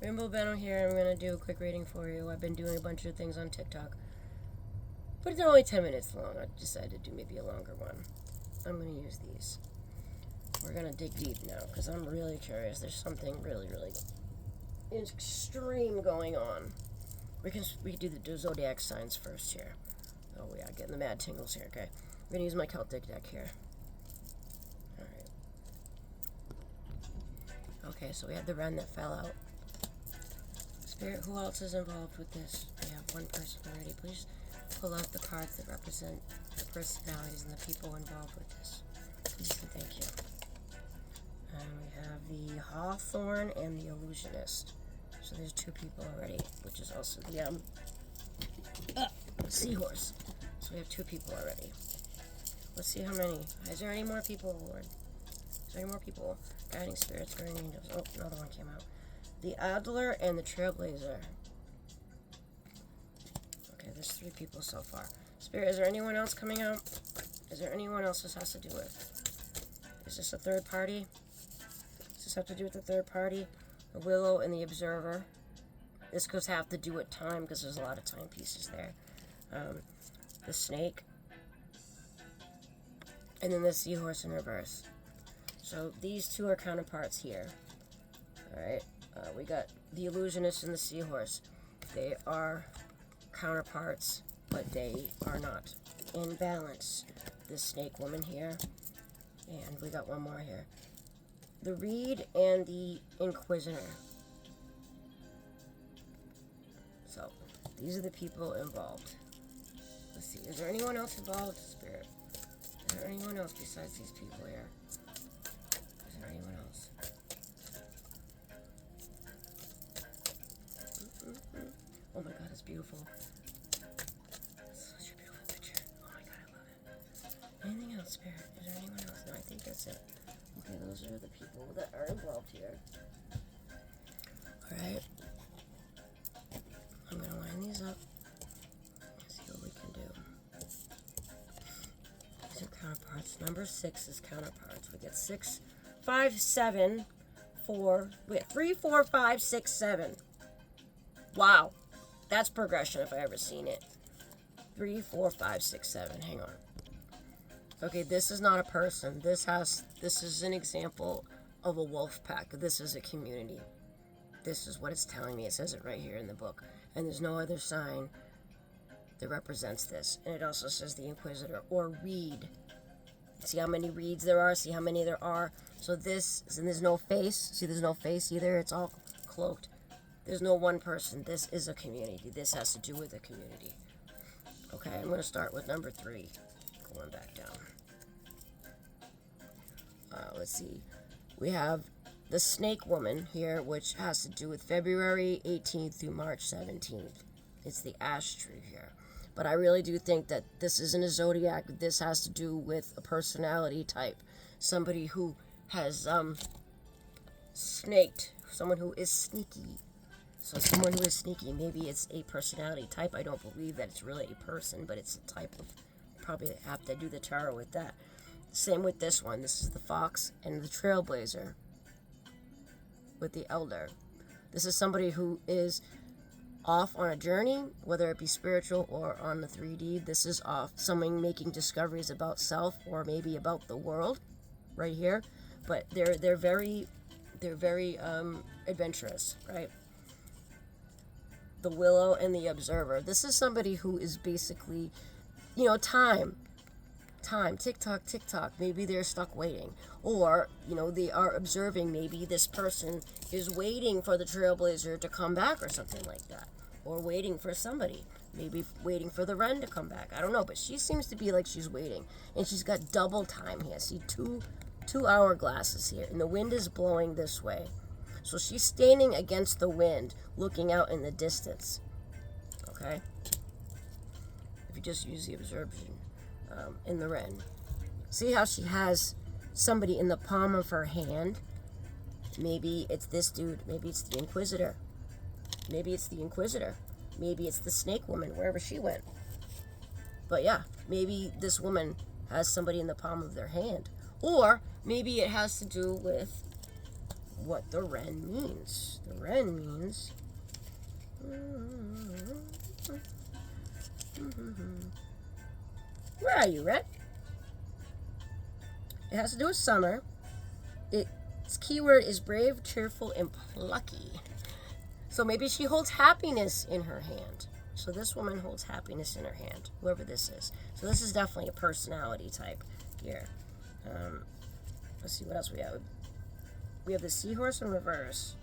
Rainbow Benno here. I'm going to do a quick reading for you. I've been doing a bunch of things on TikTok, but they're only 10 minutes long. I decided to do maybe a longer one. I'm going to use these. We're going to dig deep now because I'm really curious. There's something really, really extreme going on. We can do the zodiac signs first here. Oh, yeah, getting the mad tingles here, okay? I'm going to use my Celtic deck here. Alright. Okay, so we have the wren that fell out. Spirit, who else is involved with this? We have one person already. Please pull out the cards that represent the personalities and the people involved with this. Please and thank you. And we have the Hawthorn and the Illusionist. So there's two people already, which is also the Seahorse. So we have two people already. Let's see how many. Is there any more people, Lord? Is there any more people? Guiding spirits, guardian angels. Oh, another one came out. The Adler and the Trailblazer. Okay, there's three people so far. Spirit, is there anyone else coming out? Is there anyone else this has to do with? Is this a third party? Does this have to do with the third party? The Willow and the Observer. This could have to do with time because there's a lot of timepieces there. The Snake. And then the Seahorse in reverse. So these two are counterparts here. Alright. We got the Illusionist and the Seahorse. They are counterparts, but they are not in balance. The Snake Woman here. And we got one more here. The Reed and the Inquisitor. So, these are the people involved. Let's see, is there anyone else involved, Spirit? Is there anyone else besides these people here? Is there anyone else? Oh my god, it's beautiful. It's such a beautiful picture. Oh my god, I love it. Anything else, Spirit? Is there anyone else? No, I think that's it. Okay, those are the people that are involved here. Alright. I'm going to line these up. See what we can do. These are counterparts. Number 6 is counterparts. We get 6, 5, 7, 4. We get 3, 4, 5, 6, 7. Wow. That's progression if I ever seen it. 3, 4, 5, 6, 7. Hang on. Okay, this is not a person. This is an example of a wolf pack. This is a community. This is what it's telling me. It says it right here in the book. And there's no other sign that represents this. And it also says the Inquisitor or Reed. See how many reeds there are? See how many there are? So this, and there's no face. See, there's no face either. It's all cloaked. There's no one person. This is a community. This has to do with a community. Okay, I'm going to start with number 3. Going back down. Let's see. We have the Snake Woman here, which has to do with February 18th through March 17th. It's the ash tree here. But I really do think that this isn't a zodiac. This has to do with a personality type. Somebody who has snaked. Someone who is sneaky. So someone who is sneaky. Maybe it's a personality type. I don't believe that it's really a person, but it's a type of... Probably have to do the tarot with that. Same with this one. This is the Fox and the Trailblazer with the Elder. This is somebody who is off on a journey, whether it be spiritual or on the 3D. This is off someone making discoveries about self or maybe about the world, right here. But they're very adventurous, right? The Willow and the Observer. This is somebody who is basically, you know, time, tick-tock, tick-tock. Maybe they're stuck waiting. Or, you know, they are observing. Maybe this person is waiting for the Trailblazer to come back or something like that. Or waiting for somebody. Maybe waiting for the Wren to come back. I don't know, but she seems to be like she's waiting. And she's got double time here. See, two hourglasses here. And the wind is blowing this way. So she's standing against the wind, looking out in the distance. Okay? If you just use the observation in the Wren. See how she has somebody in the palm of her hand? Maybe it's this dude. Maybe it's the Inquisitor. Maybe it's the Inquisitor. Maybe it's the Snake Woman, wherever she went. But yeah, maybe this woman has somebody in the palm of their hand. Or maybe it has to do with what the Wren means. The Ren means. Where are you, Ren? It has to do with summer. Its keyword is brave, cheerful, and plucky. So maybe she holds happiness in her hand. So this woman holds happiness in her hand, whoever this is. So this is definitely a personality type here. Let's see what else we have. We have the seahorse in reverse.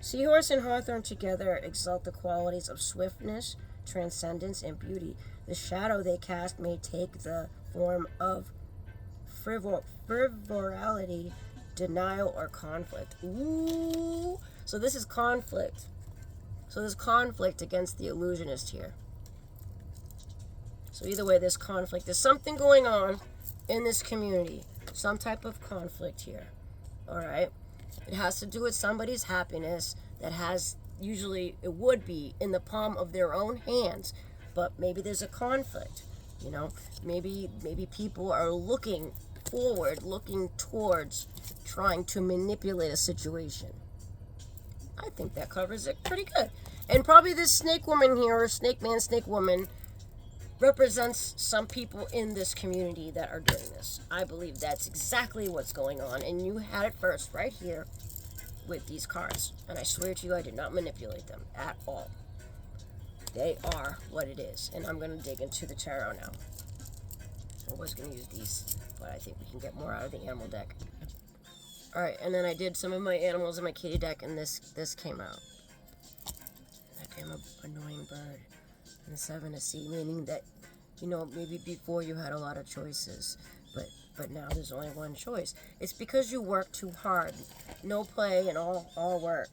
Seahorse and hawthorn together exalt the qualities of swiftness, transcendence, and beauty. The shadow they cast may take the form of frivolity, denial, or conflict. Ooh! So this is conflict. So there's conflict against the illusionist here. So either way, there's conflict. There's something going on in this community. Some type of conflict here. Alright? It has to do with somebody's happiness that has, usually it would be in the palm of their own hands. But maybe there's a conflict. You know? Maybe people are looking forward, looking towards trying to manipulate a situation. I think that covers it pretty good. And probably this snake woman here, or snake man, snake woman, represents some people in this community that are doing this. I believe that's exactly what's going on. And you had it first right here with these cards. And I swear to you, I did not manipulate them at all. They are what it is. And I'm going to dig into the tarot now. I was going to use these, but I think we can get more out of the animal deck. Alright, and then I did some of my animals in my kitty deck, and this came out. That damn annoying bird. And the 7 of Sea, meaning that, you know, maybe before you had a lot of choices, but now there's only one choice. It's because you work too hard. No play and all work.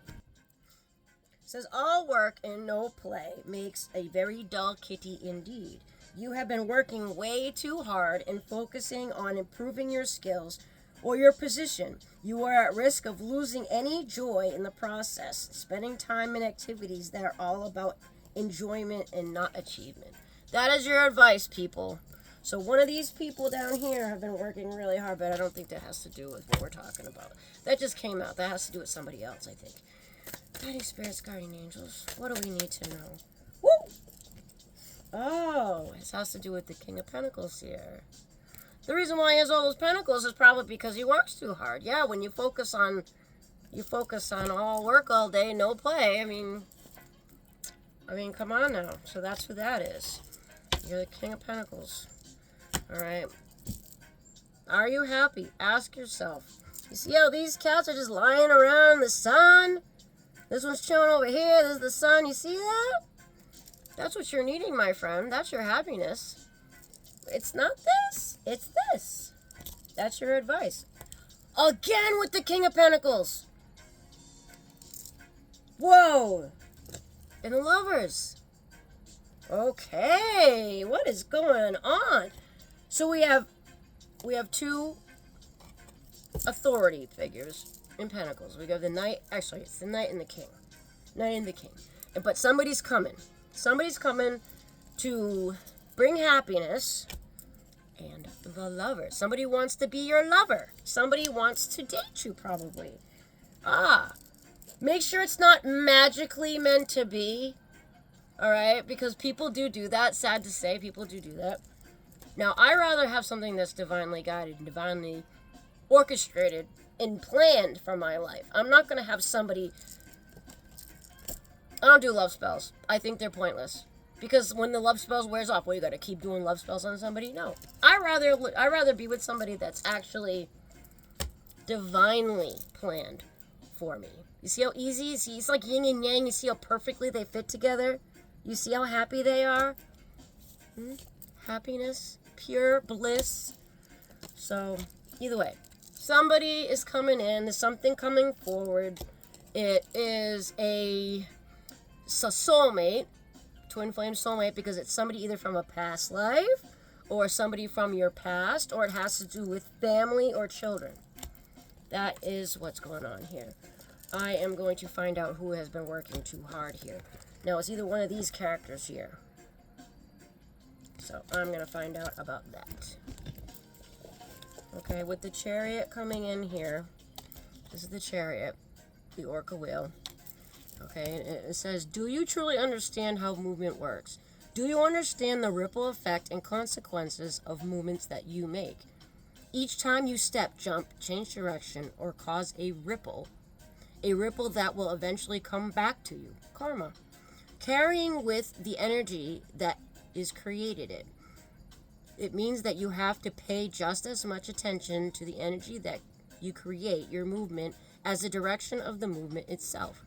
It says, all work and no play makes a very dull kitty indeed. You have been working way too hard and focusing on improving your skills or your position. You are at risk of losing any joy in the process, spending time in activities that are all about enjoyment and not achievement. That is your advice, people. So one of these people down here have been working really hard, but I don't think that has to do with what we're talking about. That just came out. That has to do with somebody else, I think. Guiding spirits, guardian angels. What do we need to know? Woo! Oh, this has to do with the King of Pentacles here. The reason why he has all those pentacles is probably because he works too hard. Yeah, when you focus on all work all day, no play. I mean, come on now. So that's who that is. You're the King of Pentacles. All right. Are you happy? Ask yourself. You see how these cats are just lying around in the sun? This one's chilling over here. This is the sun. You see that? That's what you're needing, my friend. That's your happiness. It's not this. It's this. That's your advice. Again with the King of Pentacles. Whoa. And the Lovers. Okay. What is going on? So we have two authority figures in Pentacles. We got the Knight. Actually, it's the Knight and the King. Knight and the King. But somebody's coming. Somebody's coming to bring happiness. And the Lover. Somebody wants to be your lover. Somebody wants to date you, probably. Make sure it's not magically meant to be. Alright? Because people do that. Sad to say, people do that. Now, I rather have something that's divinely guided and divinely orchestrated and planned for my life. I'm not going to have somebody... I don't do love spells. I think they're pointless. Because when the love spells wears off, well, you got to keep doing love spells on somebody? No. I rather be with somebody that's actually divinely planned for me. You see how easy? You see, it's like yin and yang. You see how perfectly they fit together? You see how happy they are? Happiness, pure bliss. So, either way, somebody is coming in. There's something coming forward. It is a soulmate. Twin flame soulmate, because it's somebody either from a past life or somebody from your past, or it has to do with family or children. That is what's going on here. I am going to find out who has been working too hard here. Now, it's either one of these characters here. So, I'm going to find out about that. Okay, with the Chariot coming in here. This is the Chariot. the orca whale. Okay, it says, do you truly understand how movement works? Do you understand the ripple effect and consequences of movements that you make? Each time you step, jump, change direction, or cause a ripple that will eventually come back to you. Karma. Carrying with the energy that is created it. It means that you have to pay just as much attention to the energy that you create your movement as the direction of the movement itself.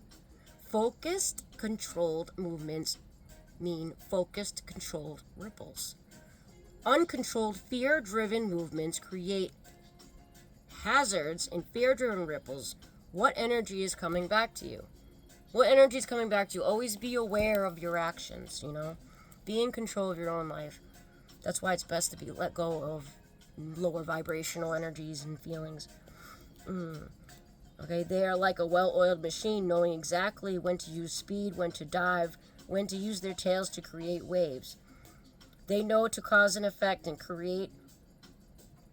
Focused, controlled movements mean focused, controlled ripples. Uncontrolled, fear-driven movements create hazards and fear-driven ripples. What energy is coming back to you? What energy is coming back to you? Always be aware of your actions, Be in control of your own life. That's why it's best to be let go of lower vibrational energies and feelings. Okay, they are like a well-oiled machine, knowing exactly when to use speed, when to dive, when to use their tails to create waves. They know to cause an effect and create.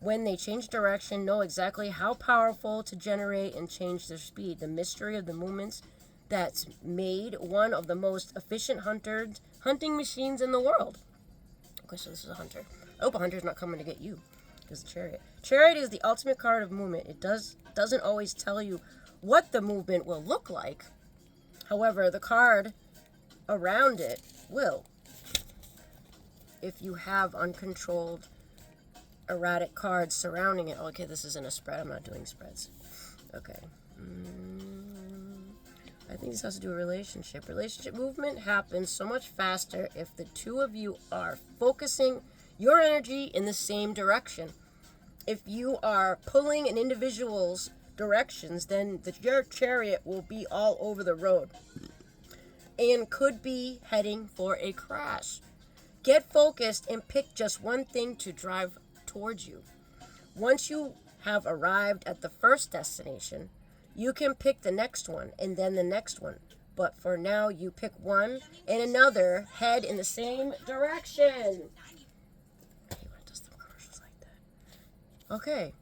When they change direction, know exactly how powerful to generate and change their speed. The mystery of the movements that's made one of the most efficient hunting machines in the world. Okay, so this is a hunter. I hope a hunter's not coming to get you. Because the chariot. Chariot is the ultimate card of movement. It doesn't always tell you what the movement will look like. However, the card around it will. If you have uncontrolled, erratic cards surrounding it. Okay, this isn't a spread. I'm not doing spreads. Okay. I think this has to do with relationship. Relationship movement happens so much faster if the two of you are focusing your energy in the same direction. If you are pulling an individual's directions, then your chariot will be all over the road and could be heading for a crash. Get focused and pick just one thing to drive towards you. Once you have arrived at the first destination, you can pick the next one and then the next one. But for now, you pick one and another, head in the same direction. I hate when it does the commercials like that. Okay.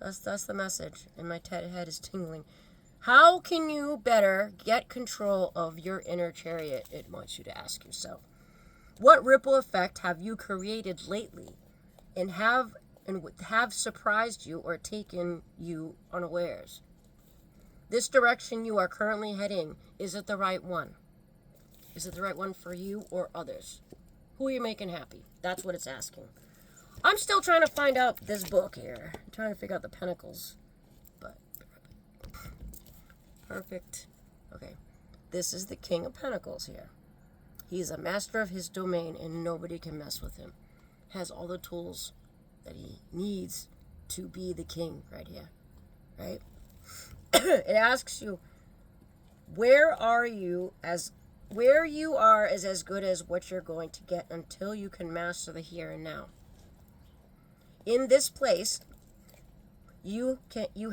That's the message, and my head is tingling. How can you better get control of your inner chariot? It wants you to ask yourself. What ripple effect have you created lately and have surprised you or taken you unawares? This direction you are currently heading, is it the right one? Is it the right one for you or others? Who are you making happy? That's what it's asking. I'm still trying to find out this book here. I'm trying to figure out the pentacles. But perfect. Okay. This is the King of Pentacles here. He's a master of his domain and nobody can mess with him. Has all the tools that he needs to be the king right here. Right? It asks you, where you are is as good as what you're going to get until you can master the here and now. In this place, you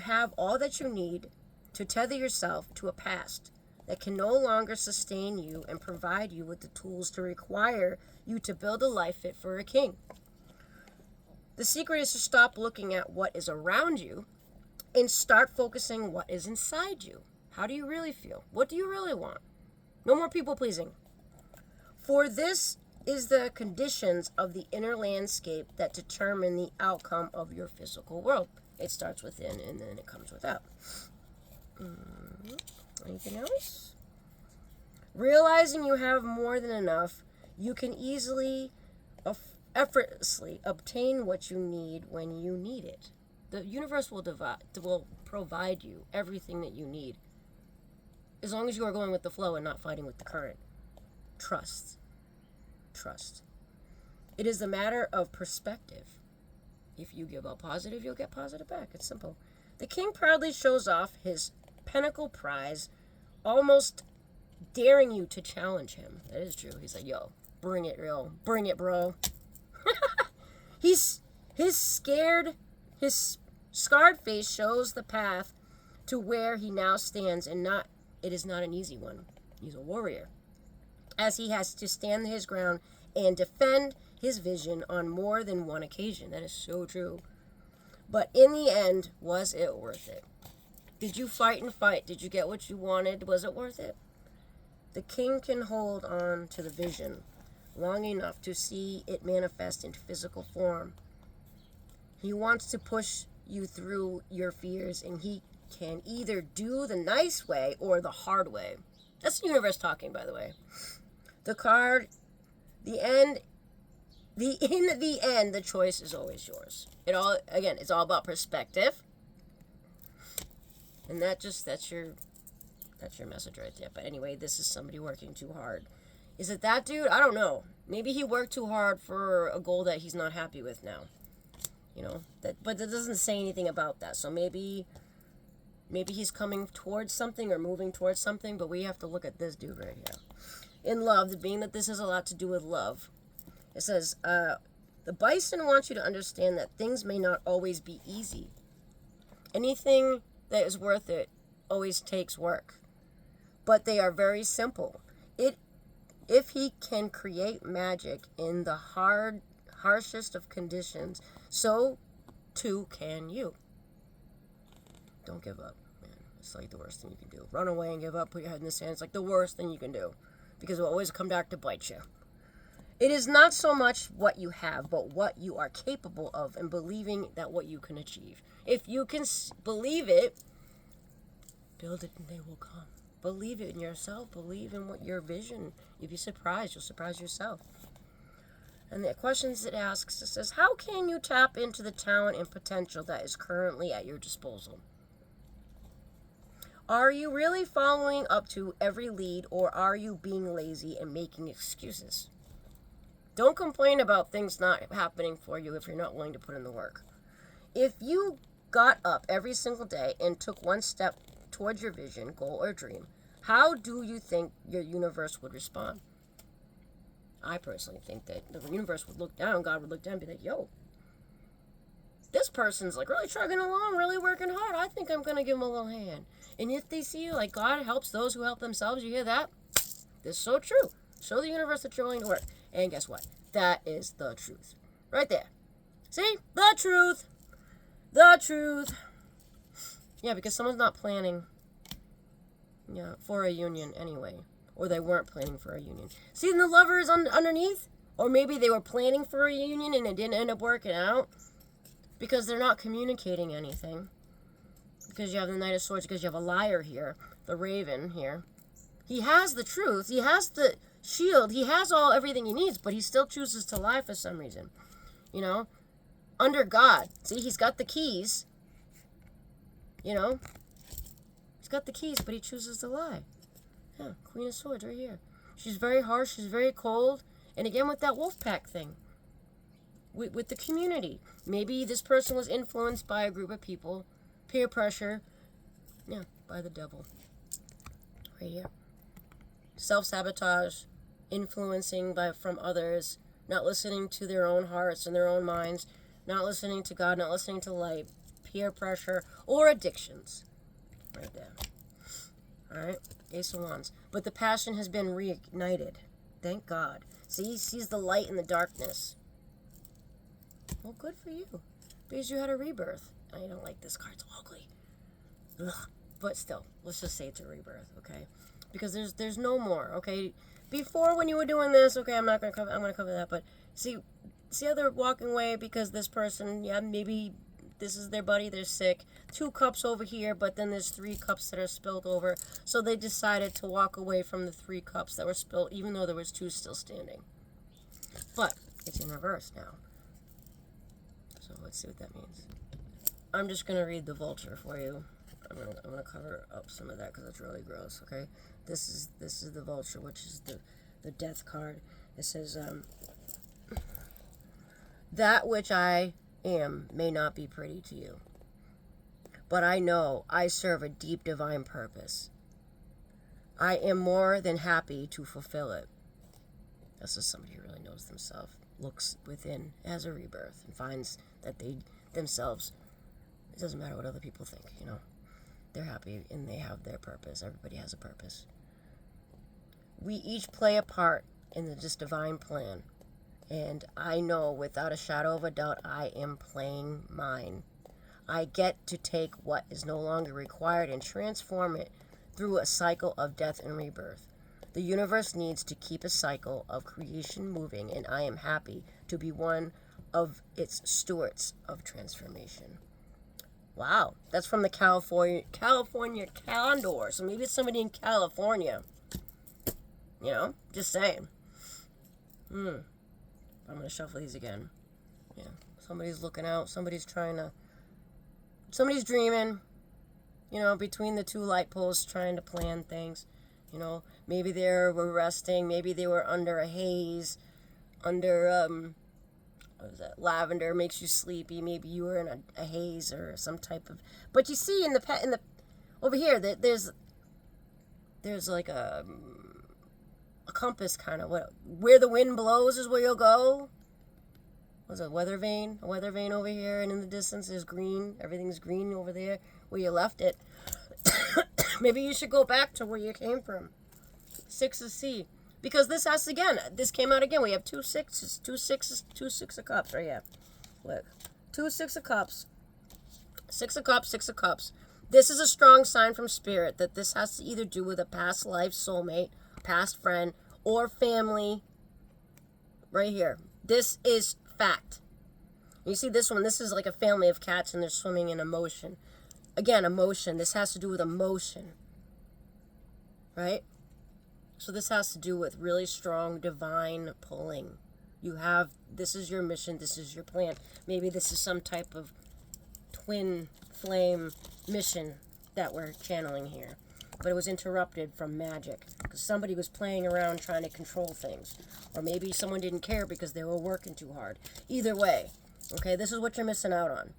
have all that you need to tether yourself to a past that can no longer sustain you and provide you with the tools to require you to build a life fit for a king. The secret is to stop looking at what is around you and start focusing what is inside you. How do you really feel? What do you really want? No more people pleasing. For this is the conditions of the inner landscape that determine the outcome of your physical world. It starts within and then it comes without. Anything else? Realizing you have more than enough, you can easily, effortlessly obtain what you need when you need it. The universe will provide you everything that you need, as long as you are going with the flow and not fighting with the current. Trust. It is a matter of perspective. If you give out positive, you'll get positive back. It's simple. The king proudly shows off his pentacle prize, almost daring you to challenge him. That is true. He's like, yo, bring it, bro. His scarred face shows the path to where he now stands, and it is not an easy one. He's a warrior, as he has to stand his ground and defend his vision on more than one occasion. That is so true. But in the end, was it worth it? Did you fight and fight? Did you get what you wanted? Was it worth it? The king can hold on to the vision long enough to see it manifest into physical form. He wants to push you through your fears, and he can either do the nice way or the hard way. That's the universe talking, by the way. The card, in the end, the choice is always yours. It's all about perspective. And that's your message right there. But anyway, this is somebody working too hard. Is it that dude? I don't know. Maybe he worked too hard for a goal that he's not happy with now. But that doesn't say anything about that. So maybe he's coming towards something or moving towards something, but we have to look at this dude right here. In love, being that this has a lot to do with love, it says, the bison wants you to understand that things may not always be easy. Anything that is worth it always takes work, but they are very simple. If he can create magic in the harshest of conditions, so too can you. Don't give up, man. It's like the worst thing you can do. Run away and give up, put your head in the sand. It's like the worst thing you can do, because it will always come back to bite you. It is not so much what you have, but what you are capable of, and believing that what you can achieve. If you can believe it, build it and they will come. Believe it in yourself. Believe in what your vision. You'll be surprised. You'll surprise yourself. And the questions it asks, it says, how can you tap into the talent and potential that is currently at your disposal? Are you really following up to every lead, or are you being lazy and making excuses? Don't complain about things not happening for you if you're not willing to put in the work. If you got up every single day and took one step towards your vision, goal, or dream, how do you think your universe would respond? I personally think that the universe would look down, God would look down and be like, yo, this person's like really trucking along, really working hard. I think I'm going to give him a little hand. And if they see you, like God helps those who help themselves, you hear that? This is so true. Show the universe that you're willing to work. And guess what? That is the truth. Right there. See? The truth. The truth. Yeah, because someone's not planning for a union anyway. Or they weren't planning for a union. See, the lover is underneath? Or maybe they were planning for a union and it didn't end up working out. Because they're not communicating anything. Because you have the Knight of Swords, because you have a liar here. The Raven here. He has the truth. He has the shield. He has everything he needs, but he still chooses to lie for some reason. Under God. See, he's got the keys. He's got the keys, but he chooses to lie. Yeah, Queen of Swords right here. She's very harsh. She's very cold. And again, with that wolf pack thing. With the community. Maybe this person was influenced by a group of people. Peer pressure. Yeah, by the devil. Right here. Self-sabotage. Influencing from others. Not listening to their own hearts and their own minds. Not listening to God. Not listening to light. Peer pressure. Or addictions. Right there. Alright. Ace of Wands. But the passion has been reignited. Thank God. See, he sees the light in the darkness. Well, good for you. Because you had a rebirth. I don't like this card. It's ugly. Ugh. But still, let's just say it's a rebirth, okay? Because there's no more, okay? Before, when you were doing this, okay, I'm going to cover that, but see how they're walking away because this person, yeah, maybe this is their buddy, they're sick. 2 cups over here, but then there's 3 cups that are spilled over. So they decided to walk away from the 3 cups that were spilled, even though there was 2 still standing. But it's in reverse now. So let's see what that means. I'm just going to read the vulture for you. I'm gonna cover up some of that because it's really gross, okay? This is the vulture, which is the death card. It says, that which I am may not be pretty to you, but I know I serve a deep divine purpose. I am more than happy to fulfill it. This is somebody who really knows themselves, looks within as a rebirth, and finds that they themselves, it doesn't matter what other people think, they're happy and they have their purpose. Everybody has a purpose. We each play a part in this divine plan. And I know without a shadow of a doubt I am playing mine. I get to take what is no longer required and transform it through a cycle of death and rebirth. The universe needs to keep a cycle of creation moving, and I am happy to be one of its stewards of transformation. Wow, that's from the California Calendar. So maybe it's somebody in California. You know, just saying. I'm going to shuffle these again. Yeah, somebody's looking out. Somebody's dreaming, you know, between the two light poles, trying to plan things. You know, maybe they were resting. Maybe they were under a haze, under, what is that? Lavender makes you sleepy. Maybe you were in a haze or some type of. But you see in the over here that there's like a compass kind of, where the wind blows is where you'll go. What's a weather vane? A weather vane over here, and in the distance is green. Everything's green over there where you left it. Maybe you should go back to where you came from. 6 of C. Because this came out again. We have two six of cups right here. Look. 2 6 of cups. 6 of cups, 6 of cups. This is a strong sign from spirit that this has to either do with a past life soulmate, past friend, or family. Right here. This is fact. You see this one? This is like a family of cats and they're swimming in emotion. Again, emotion. This has to do with emotion. Right? So this has to do with really strong divine pulling. This is your mission, this is your plan. Maybe this is some type of twin flame mission that we're channeling here. But it was interrupted from magic because somebody was playing around trying to control things. Or maybe someone didn't care because they were working too hard. Either way, okay, this is what you're missing out on.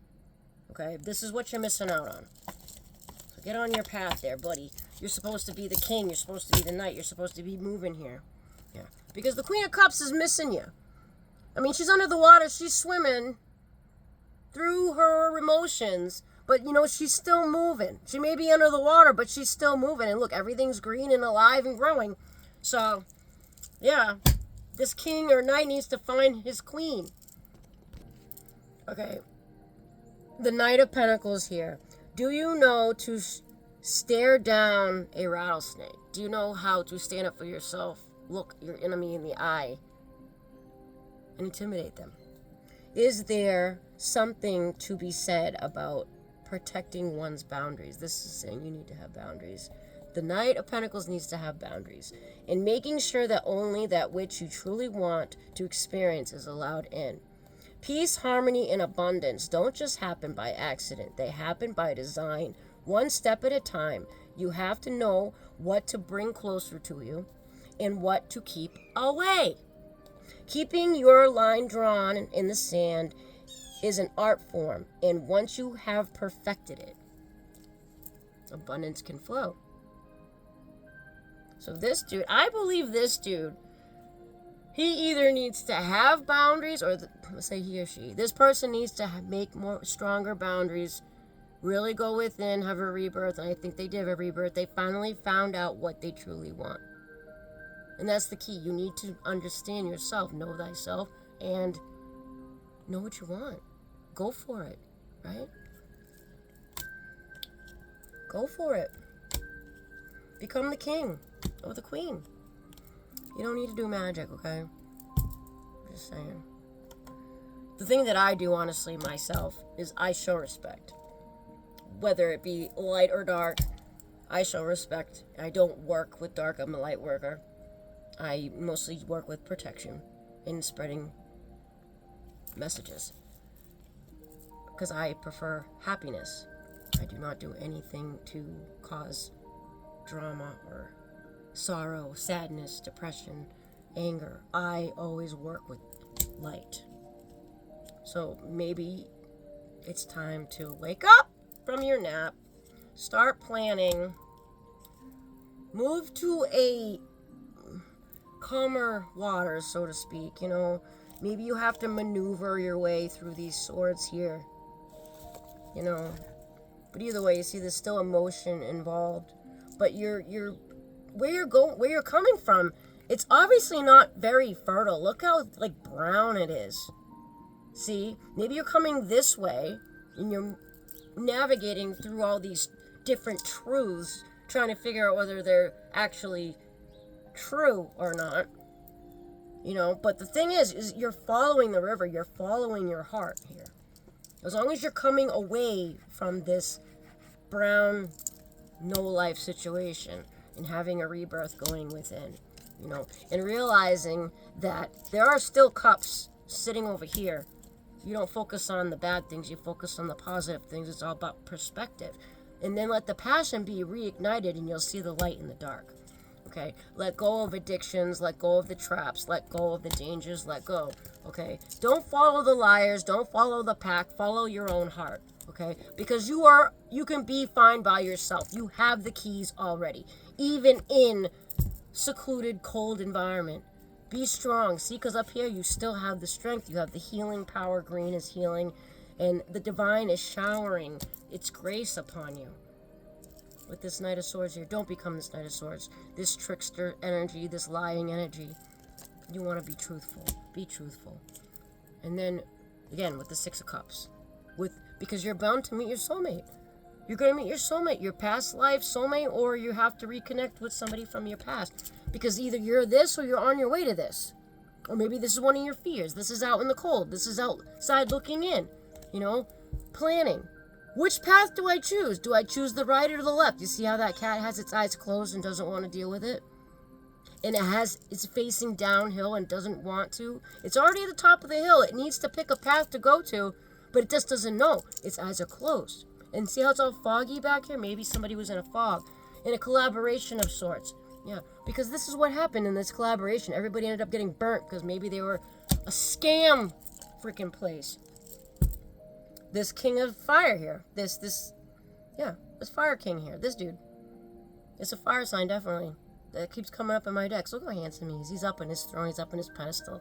Okay, this is what you're missing out on. So get on your path there, buddy. You're supposed to be the king. You're supposed to be the knight. You're supposed to be moving here. Yeah, because the Queen of Cups is missing you. I mean, she's under the water. She's swimming through her emotions. But, you know, she's still moving. She may be under the water, but she's still moving. And look, everything's green and alive and growing. So, yeah, this king or knight needs to find his queen. Okay. The Knight of Pentacles here. Do you know to stare down a rattlesnake? Do you know how to stand up for yourself, look your enemy in the eye, and intimidate them? Is there something to be said about protecting one's boundaries? This is saying you need to have boundaries. The Knight of Pentacles needs to have boundaries, and making sure that only that which you truly want to experience is allowed in. Peace, harmony, and abundance don't just happen by accident. They happen by design, one step at a time. You have to know what to bring closer to you and what to keep away. Keeping your line drawn in the sand is an art form, and once you have perfected it, abundance can flow. So this dude, I believe this dude, he either needs to have boundaries, or let's say he or she, this person needs to make stronger boundaries, really go within, have a rebirth, and I think they did have a rebirth. They finally found out what they truly want. And that's the key. You need to understand yourself, know thyself, and know what you want. Go for it, right? Go for it. Become the king or the queen. You don't need to do magic, okay? Just saying. The thing that I do, honestly, myself, is I show respect. Whether it be light or dark, I show respect. I don't work with dark. I'm a light worker. I mostly work with protection and spreading messages. Because I prefer happiness. I do not do anything to cause drama or sorrow, sadness, depression, anger. I always work with light. So maybe it's time to wake up from your nap, start planning, move to a calmer water, so to speak. You know, maybe you have to maneuver your way through these swords here, you know, but either way, you see there's still emotion involved, but you're where you're coming from, it's obviously not very fertile. Look how like brown it is. See, maybe you're coming this way and you're navigating through all these different truths, trying to figure out whether they're actually true or not. But the thing is you're following the river, you're following your heart here. As long as you're coming away from this brown, no-life situation and having a rebirth going within, and realizing that there are still cups sitting over here. You don't focus on the bad things, you focus on the positive things. It's all about perspective. And then let the passion be reignited and you'll see the light in the dark. Okay? Let go of addictions, let go of the traps, let go of the dangers, let go. Okay? Don't follow the liars, don't follow the pack, follow your own heart. Okay? Because you can be fine by yourself. You have the keys already. Even in secluded, cold environment. Be strong. See, because up here you still have the strength. You have the healing power. Green is healing. And the divine is showering its grace upon you. With this Knight of Swords here. Don't become this Knight of Swords. This trickster energy, this lying energy. You want to be truthful. Be truthful. And then, again, with the Six of Cups. Because you're bound to meet your soulmate. You're going to meet your soulmate, your past life soulmate, or you have to reconnect with somebody from your past. Because either you're this or you're on your way to this. Or maybe this is one of your fears. This is out in the cold. This is outside looking in. Planning. Which path do I choose? Do I choose the right or the left? You see how that cat has its eyes closed and doesn't want to deal with it? And it's facing downhill and doesn't want to. It's already at the top of the hill. It needs to pick a path to go to, but it just doesn't know. Its eyes are closed. And see how it's all foggy back here? Maybe somebody was in a fog. In a collaboration of sorts. Yeah, because this is what happened in this collaboration. Everybody ended up getting burnt because maybe they were a scam freaking place. This King of Fire here. This Fire King here. This dude. It's a fire sign, definitely. That keeps coming up in my decks. Look how handsome he is. He's up on his throne. He's up on his pedestal.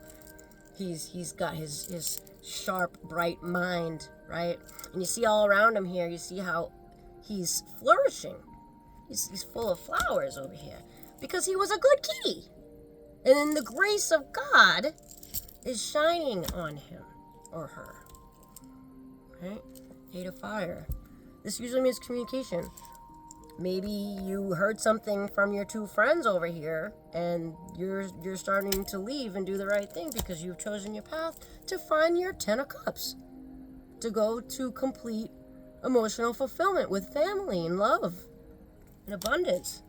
He's got his sharp, bright mind, right? And you see all around him here, you see how he's flourishing. He's full of flowers over here. Because he was a good kitty. And then the grace of God is shining on him or her. Right? 8 of Fire. This usually means communication. Maybe you heard something from your two friends over here, and you're starting to leave and do the right thing because you've chosen your path to find your 10 of Cups. To go to complete emotional fulfillment with family and love and abundance.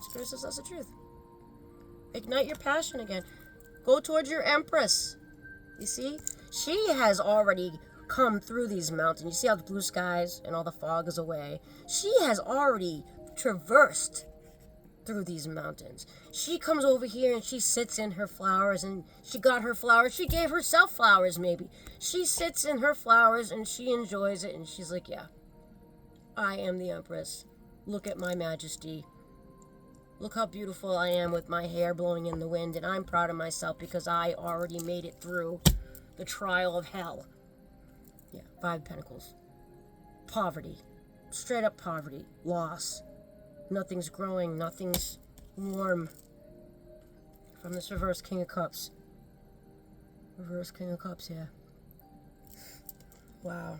Spirit says that's the truth. Ignite your passion again. Go towards your Empress. You see? She has already come through these mountains. You see how the blue skies and all the fog is away? She has already traversed through these mountains. She comes over here and she sits in her flowers, and she got her flowers. She gave herself flowers, maybe. She sits in her flowers and she enjoys it, and she's like, yeah, I am the Empress. Look at my majesty. Look how beautiful I am with my hair blowing in the wind, and I'm proud of myself because I already made it through the trial of hell. Yeah, 5 of Pentacles. Poverty. Straight up poverty. Loss. Nothing's growing. Nothing's warm. From this reverse King of Cups. Reverse King of Cups, yeah. Wow.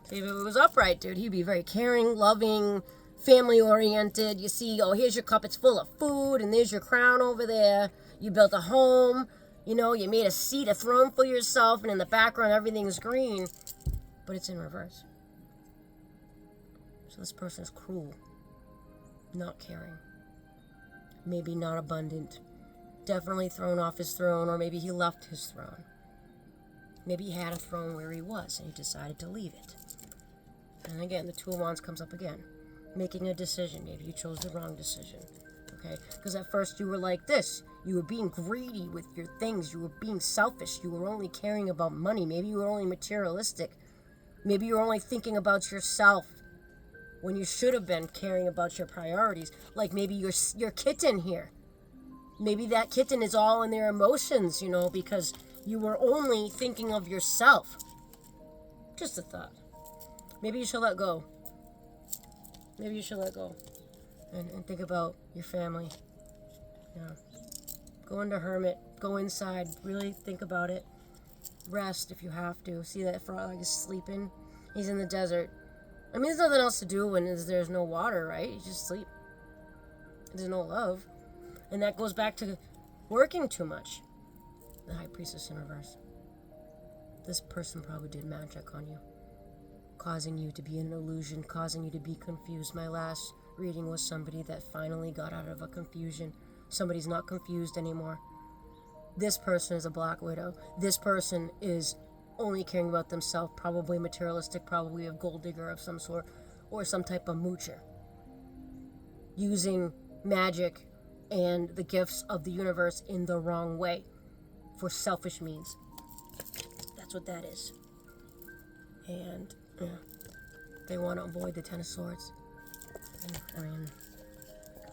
See, if it was upright, dude, he'd be very caring, loving, family-oriented. You see, oh, here's your cup. It's full of food, and there's your crown over there. You built a home. You made a seat, a throne for yourself, and in the background, everything's green. But it's in reverse. So this person is cruel. Not caring. Maybe not abundant. Definitely thrown off his throne, or maybe he left his throne. Maybe he had a throne where he was, and he decided to leave it. And again, the Two of Wands comes up again. Making a decision. Maybe you chose the wrong decision. Okay? Because at first you were like this. You were being greedy with your things. You were being selfish. You were only caring about money. Maybe you were only materialistic. Maybe you were only thinking about yourself when you should have been caring about your priorities. Like maybe your kitten here. Maybe that kitten is all in their emotions, because you were only thinking of yourself. Just a thought. Maybe you should let go. Maybe you should let go. And think about your family. Yeah. Go into hermit. Go inside. Really think about it. Rest if you have to. See that frog is sleeping? He's in the desert. I mean, there's nothing else to do when there's no water, right? You just sleep. There's no love. And that goes back to working too much. The High Priestess in reverse. This person probably did magic on you, causing you to be in an illusion, causing you to be confused. My last reading was somebody that finally got out of a confusion. Somebody's not confused anymore. This person is a Black Widow. This person is only caring about themselves, probably materialistic, probably a gold digger of some sort, or some type of moocher. Using magic and the gifts of the universe in the wrong way for selfish means. That's what that is. And they want to avoid the Ten of Swords. I mean, God,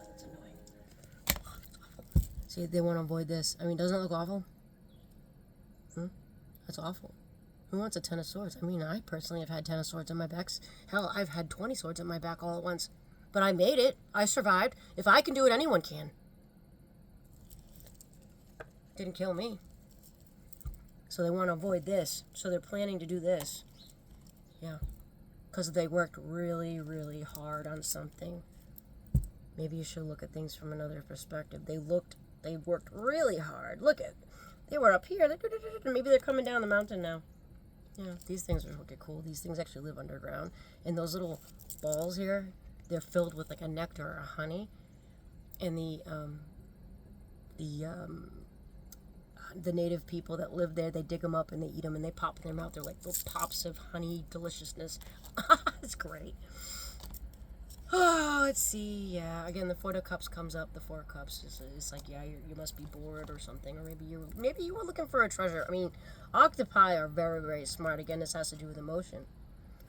that's annoying. Oh, that's awful. See, they want to avoid this. I mean, doesn't it look awful? That's awful. Who wants a Ten of Swords? I mean, I personally have had 10 of Swords on my back. Hell, I've had 20 swords on my back all at once. But I made it. I survived. If I can do it, anyone can. Didn't kill me. So they want to avoid this. So they're planning to do this. Yeah. Because they worked really, really hard on something. Maybe you should look at things from another perspective. They worked really hard. Look at, they were up here. Maybe they're coming down the mountain now. Yeah, these things are wicked cool. These things actually live underground. And those little balls here, they're filled with like a nectar or a honey. And the native people that live there, they dig them up and they eat them and they pop in their mouth. They're like little pops of honey deliciousness. It's great. Oh, let's see. Yeah, again, the Four of Cups comes up. The Four of Cups is like, yeah, you must be bored or something, or maybe you were looking for a treasure. I mean, octopi are very, very smart. Again, this has to do with emotion.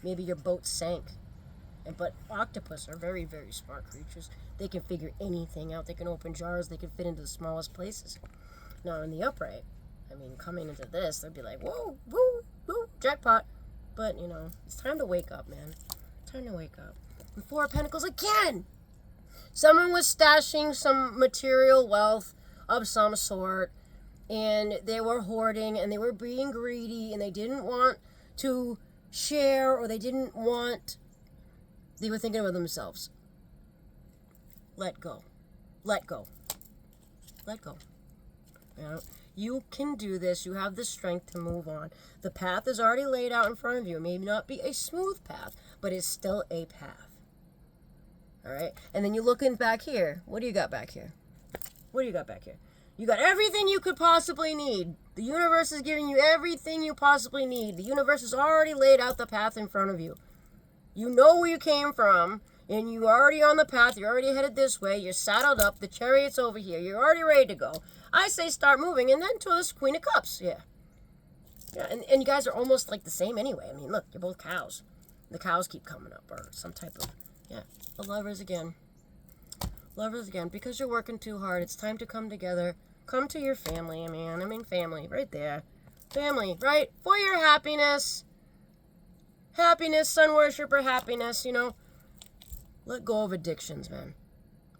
Maybe your boat sank, but octopus are very, very smart creatures. They can figure anything out. They can open jars. They can fit into the smallest places. Now, in the upright, I mean, coming into this, they'd be like, whoa, woo, woo, jackpot. But, you know, it's time to wake up, man. Time to wake up. And Four of Pentacles again. Someone was stashing some material wealth of some sort, and they were hoarding, and they were being greedy, and they didn't want to share, or they were thinking about themselves. Let go. Let go. Let go. You know, you can do this. You have the strength to move on. The path is already laid out in front of you. It may not be a smooth path, but it's still a path. All right? And then you're looking back here. What do you got back here? What do you got back here? You got everything you could possibly need. The universe is giving you everything you possibly need. The universe has already laid out the path in front of you. You know where you came from, and you're already on the path. You're already headed this way. You're saddled up. The chariot's over here. You're already ready to go. I say start moving, and then to this Queen of Cups. Yeah. Yeah, and you guys are almost like the same anyway. I mean, look, you're both cows. The cows keep coming up, or some type of, yeah. The Lovers again. Lovers again. Because you're working too hard, it's time to come together. Come to your family, man. I mean, family, right there. Family, right? For your happiness. Happiness, sun worshiper happiness, you know. Let go of addictions, man.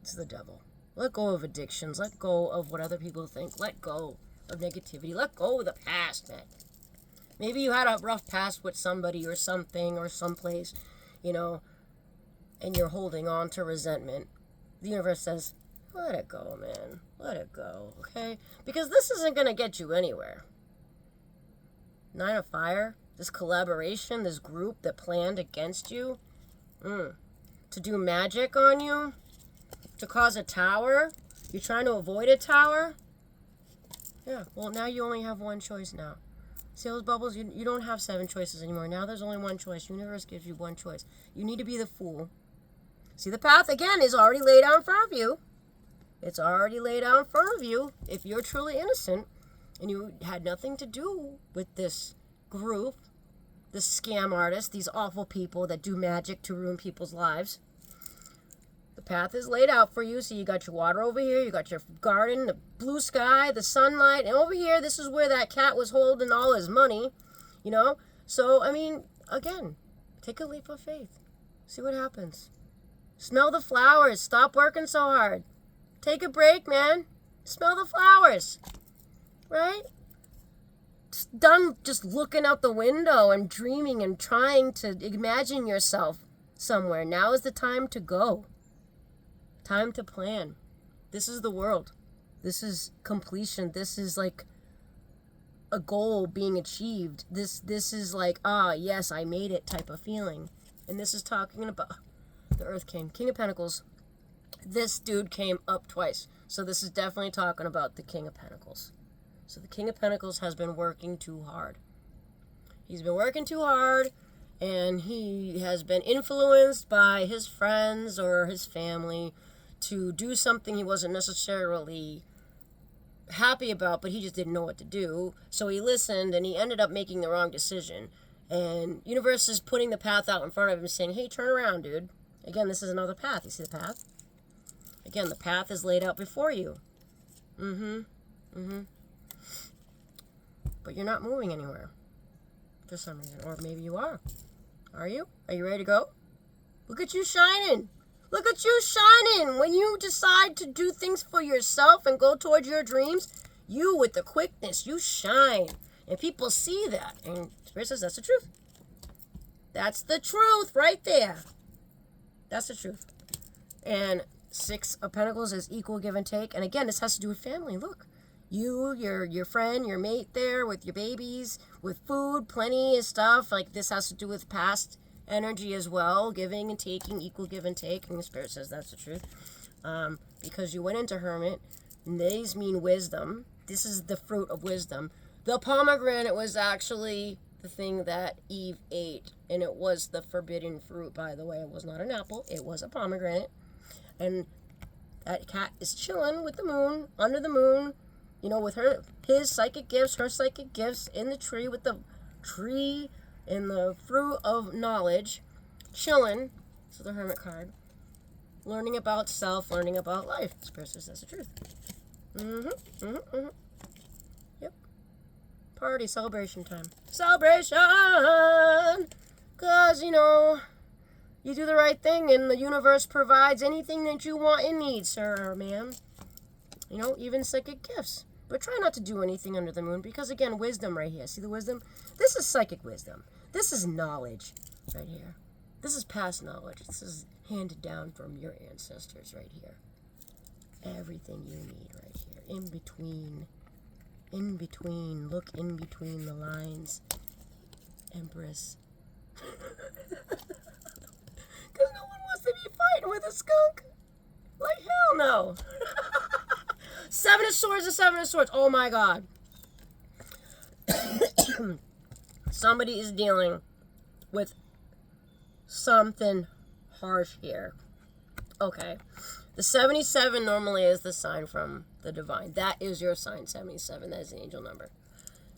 It's the devil. Let go of addictions. Let go of what other people think. Let go of negativity. Let go of the past, man. Maybe you had a rough past with somebody or something or someplace, you know, and you're holding on to resentment. The universe says, let it go, man. Let it go, okay? Because this isn't going to get you anywhere. Nine of Fire, this collaboration, this group that planned against you, to do magic on you, to cause a tower. You're trying to avoid a tower? Yeah, well, now you only have one choice now. See those bubbles? You don't have 7 choices anymore. Now there's only one choice. Universe gives you one choice. You need to be the fool. See, the path, again, is already laid out in front of you. It's already laid out in front of you. If you're truly innocent and you had nothing to do with this group, this scam artist, these awful people that do magic to ruin people's lives, the path is laid out for you. So you got your water over here, you got your garden, the blue sky, the sunlight, and over here, this is where that cat was holding all his money, you know? So, I mean, again, take a leap of faith. See what happens. Smell the flowers. Stop working so hard. Take a break, man. Smell the flowers. Right? Done just looking out the window and dreaming and trying to imagine yourself somewhere. Now is the time to go. Time to plan. This is the world. This is completion. This is like a goal being achieved. This is like, yes, I made it type of feeling. And this is talking about the Earth King, King of Pentacles. This dude came up twice. So this is definitely talking about the King of Pentacles. So the King of Pentacles has been working too hard. He's been working too hard, and he has been influenced by his friends or his family to do something he wasn't necessarily happy about, but he just didn't know what to do. So he listened, and he ended up making the wrong decision. And universe is putting the path out in front of him, saying, hey, turn around, dude. Again, this is another path. You see the path? Again, the path is laid out before you. But you're not moving anywhere for some reason. Or maybe you are. Are you? Are you ready to go? Look at you shining. Look at you shining. When you decide to do things for yourself and go towards your dreams, you, with the quickness, you shine. And people see that. And Spirit says that's the truth. That's the truth right there. That's the truth. And Six of Pentacles is equal give and take. And again, this has to do with family. Look. You, your friend, your mate there with your babies, with food, plenty of stuff. Like this has to do with past energy as well. Giving and taking, equal give and take. And the Spirit says that's the truth. Because you went into Hermit. And these mean wisdom. This is the fruit of wisdom. The pomegranate was actually the thing that Eve ate. And it was the forbidden fruit, by the way. It was not an apple. It was a pomegranate. And that cat is chilling with the moon, under the moon. You know, with his psychic gifts, her psychic gifts in the tree, with the tree and the fruit of knowledge, chilling. So the Hermit card. Learning about self, learning about life. Spirit says that's the truth. Yep. Party, celebration time. Celebration! Because, you know, you do the right thing and the universe provides anything that you want and need, sir or ma'am. You know, even psychic gifts. But try not to do anything under the moon because, again, wisdom right here. See the wisdom? This is psychic wisdom. This is knowledge right here. This is past knowledge. This is handed down from your ancestors right here. Everything you need right here. In between. In between. Look in between the lines. Empress. Because no one wants to be fighting with a skunk. Like, hell no. Seven of Swords and Seven of Swords. Oh my God. Somebody is dealing with something harsh here. Okay. The 77 normally is the sign from the divine. That is your sign, 77. That is an angel number.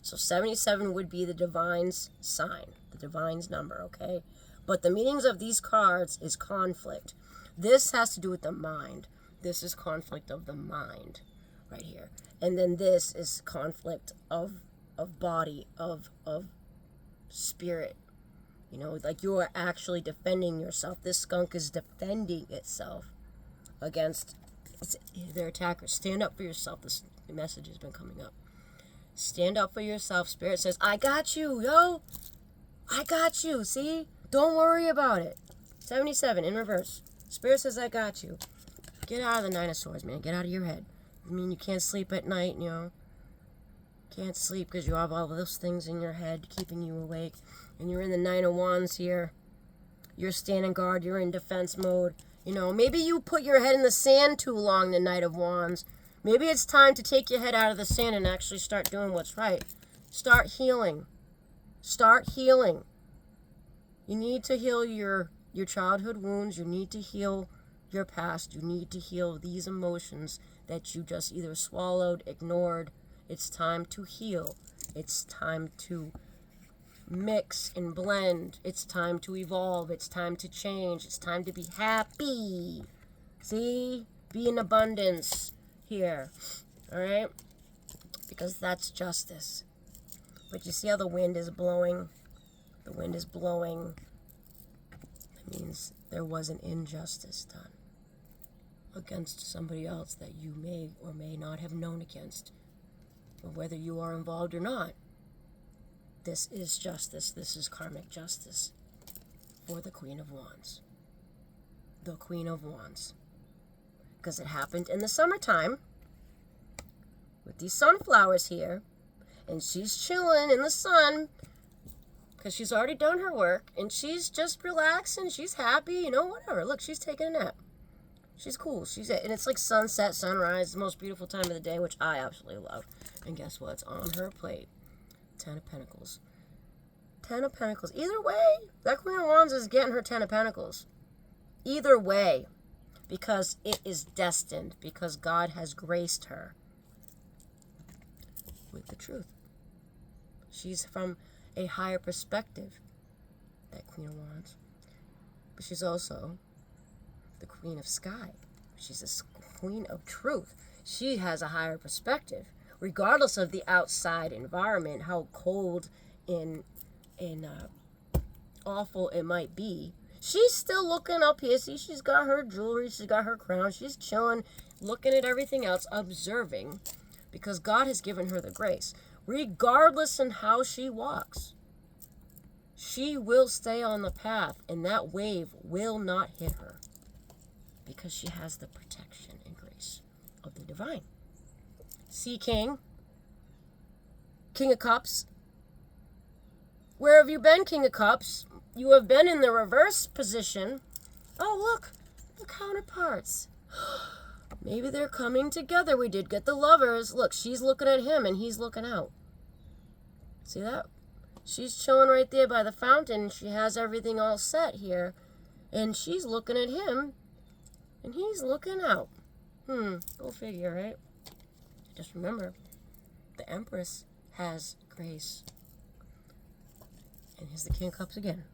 So 77 would be the divine's sign, the divine's number, okay? But the meanings of these cards is conflict. This has to do with the mind. This is conflict of the mind right here. And then this is conflict of body, of spirit. You know, like you are actually defending yourself. This skunk is defending itself against their attackers. Stand up for yourself. This message has been coming up. Stand up for yourself. Spirit says, I got you, yo. I got you. See? Don't worry about it. 77 in reverse. Spirit says, I got you. Get out of the Nine of Swords, man. Get out of your head. I mean, you can't sleep at night, you know. Can't sleep because you have all those things in your head keeping you awake. And you're in the Nine of Wands here. You're standing guard. You're in defense mode. You know, maybe you put your head in the sand too long, the Knight of Wands. Maybe it's time to take your head out of the sand and actually start doing what's right. Start healing. Start healing. You need to heal your childhood wounds. You need to heal your past. You need to heal these emotions that you just either swallowed, ignored. It's time to heal. It's time to mix and blend. It's time to evolve. It's time to change. It's time to be happy. See? Be in abundance here. Alright? Because that's justice. But you see how the wind is blowing? The wind is blowing. That means there was an injustice done against somebody else that you may or may not have known against. Or whether you are involved or not. This is justice. This is karmic justice for the Queen of Wands. the Queen of Wands. Because it happened in the summertime with these sunflowers here. And she's chilling in the sun because she's already done her work. And she's just relaxing. She's happy, you know, whatever. Look, she's taking a nap. She's cool. And it's like sunset, sunrise, the most beautiful time of the day, which I absolutely love. And guess what's on her plate? 10 of Pentacles. 10 of Pentacles. Either way, that Queen of Wands is getting her 10 of Pentacles. Either way. Because it is destined. Because God has graced her with the truth. She's from a higher perspective, that Queen of Wands. But she's also the Queen of Sky. She's a Queen of Truth. She has a higher perspective. Regardless of the outside environment, how cold and awful it might be, she's still looking up here. See, she's got her jewelry, she's got her crown, she's chilling, looking at everything else, observing, because God has given her the grace. Regardless in how she walks, she will stay on the path, and that wave will not hit her, because she has the protection and grace of the divine. Sea King, King of Cups. Where have you been, King of Cups? You have been in the reverse position. Oh, look, the counterparts. Maybe they're coming together. We did get the Lovers. Look, she's looking at him and he's looking out. See that? She's chilling right there by the fountain. She has everything all set here. And she's looking at him and he's looking out. Go figure, right? Just remember, the Empress has grace. And here's the King of Cups again,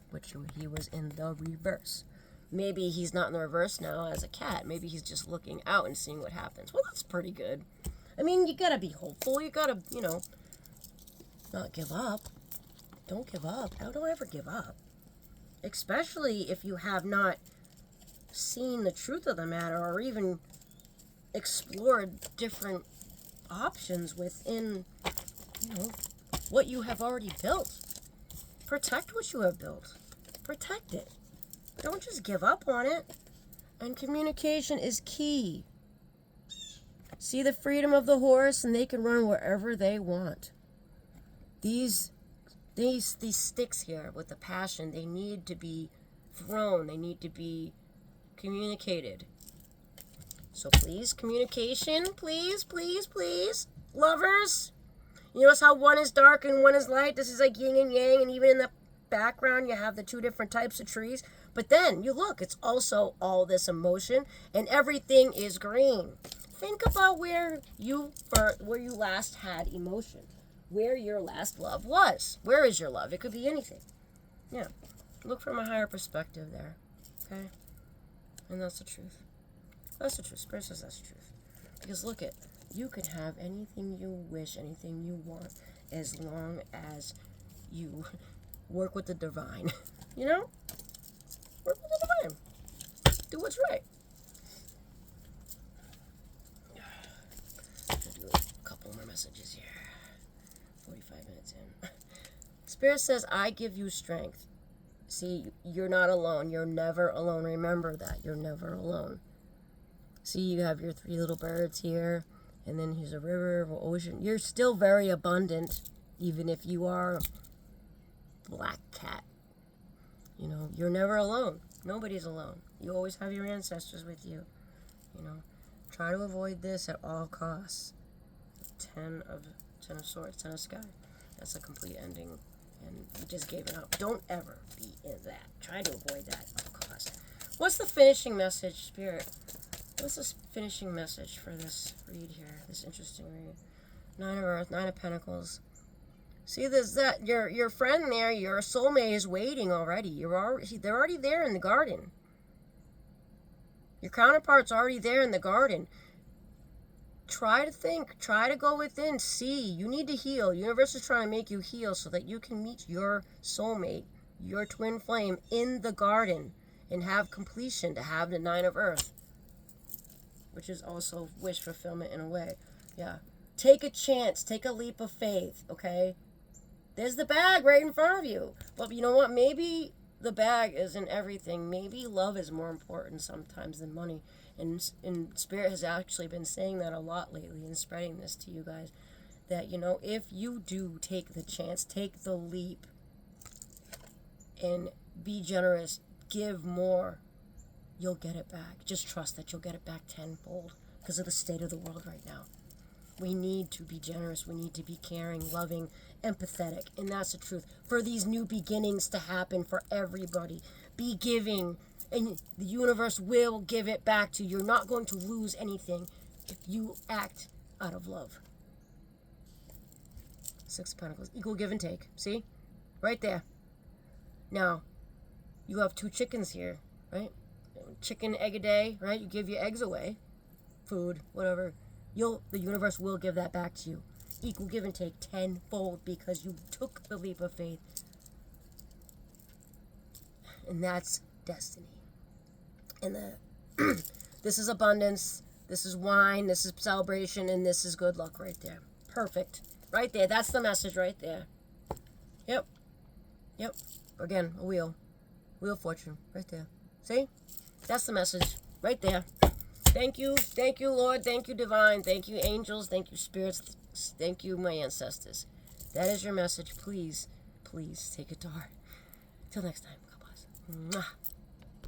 which he was in the reverse. Maybe he's not in the reverse now as a cat. Maybe he's just looking out and seeing what happens. Well, that's pretty good. I mean, you gotta be hopeful. You gotta, not give up. Don't give up. Don't ever give up. Especially if you have not seen the truth of the matter or even explored different options within, what you have already built. Protect what you have built. Protect it. Don't just give up on it. And communication is key. See the freedom of the horse, and they can run wherever they want. These sticks here with the passion, they need to be thrown. They need to be communicated. So please, communication, please, please, please. Lovers, you notice how one is dark and one is light? This is like yin and yang, and even in the background you have the two different types of trees. But then you look, it's also all this emotion, and everything is green. Think about where you last had emotion, where your last love was. Where is your love? It could be anything. Yeah, look from a higher perspective there, okay? And that's the truth. That's the truth. Spirit says that's the truth. Because look at, you can have anything you wish, anything you want, as long as you work with the divine. Work with the divine. Do what's right. I'll do a couple more messages here. 45 minutes in. Spirit says, I give you strength. See, you're not alone. You're never alone. Remember that. You're never alone. See, you have your 3 little birds here. And then here's a river, an ocean. You're still very abundant, even if you are a black cat. You're never alone. Nobody's alone. You always have your ancestors with you. Try to avoid this at all costs. 10 of Swords, 10 of Sky. That's a complete ending. And you just gave it up. Don't ever be in that. Try to avoid that at all costs. What's the finishing message, Spirit? What's this finishing message for this read here? This interesting read. 9 of Earth, 9 of Pentacles. See, there's that your friend there, your soulmate is waiting already. They're already there in the garden. Your counterpart's already there in the garden. Try to think. Try to go within. See, you need to heal. Universe is trying to make you heal so that you can meet your soulmate, your twin flame, in the garden and have completion, to have the 9 of Earth. Which is also wish fulfillment in a way. Yeah. Take a chance. Take a leap of faith, okay? There's the bag right in front of you. But you know what? Maybe the bag isn't everything. Maybe love is more important sometimes than money. And Spirit has actually been saying that a lot lately and spreading this to you guys. That, if you do take the chance, take the leap, and be generous, give more, you'll get it back. Just trust that you'll get it back tenfold because of the state of the world right now. We need to be generous. We need to be caring, loving, empathetic. And that's the truth. For these new beginnings to happen for everybody, be giving. And the universe will give it back to you. You're not going to lose anything if you act out of love. Six of Pentacles. Equal give and take. See? Right there. Now, you have 2 chickens here, right? Chicken, egg a day, right? You give your eggs away. Food, whatever. The universe will give that back to you. Equal give and take tenfold because you took the leap of faith. And that's destiny. And this is abundance, this is wine, this is celebration, and this is good luck right there. Perfect. Right there. That's the message right there. Yep. Again, a wheel. Wheel of Fortune. Right there. See? That's the message. Right there. Thank you, Lord. Thank you, Divine. Thank you, angels. Thank you, spirits. Thank you, my ancestors. That is your message. Please take it to heart. Till next time. God bless. Mwah.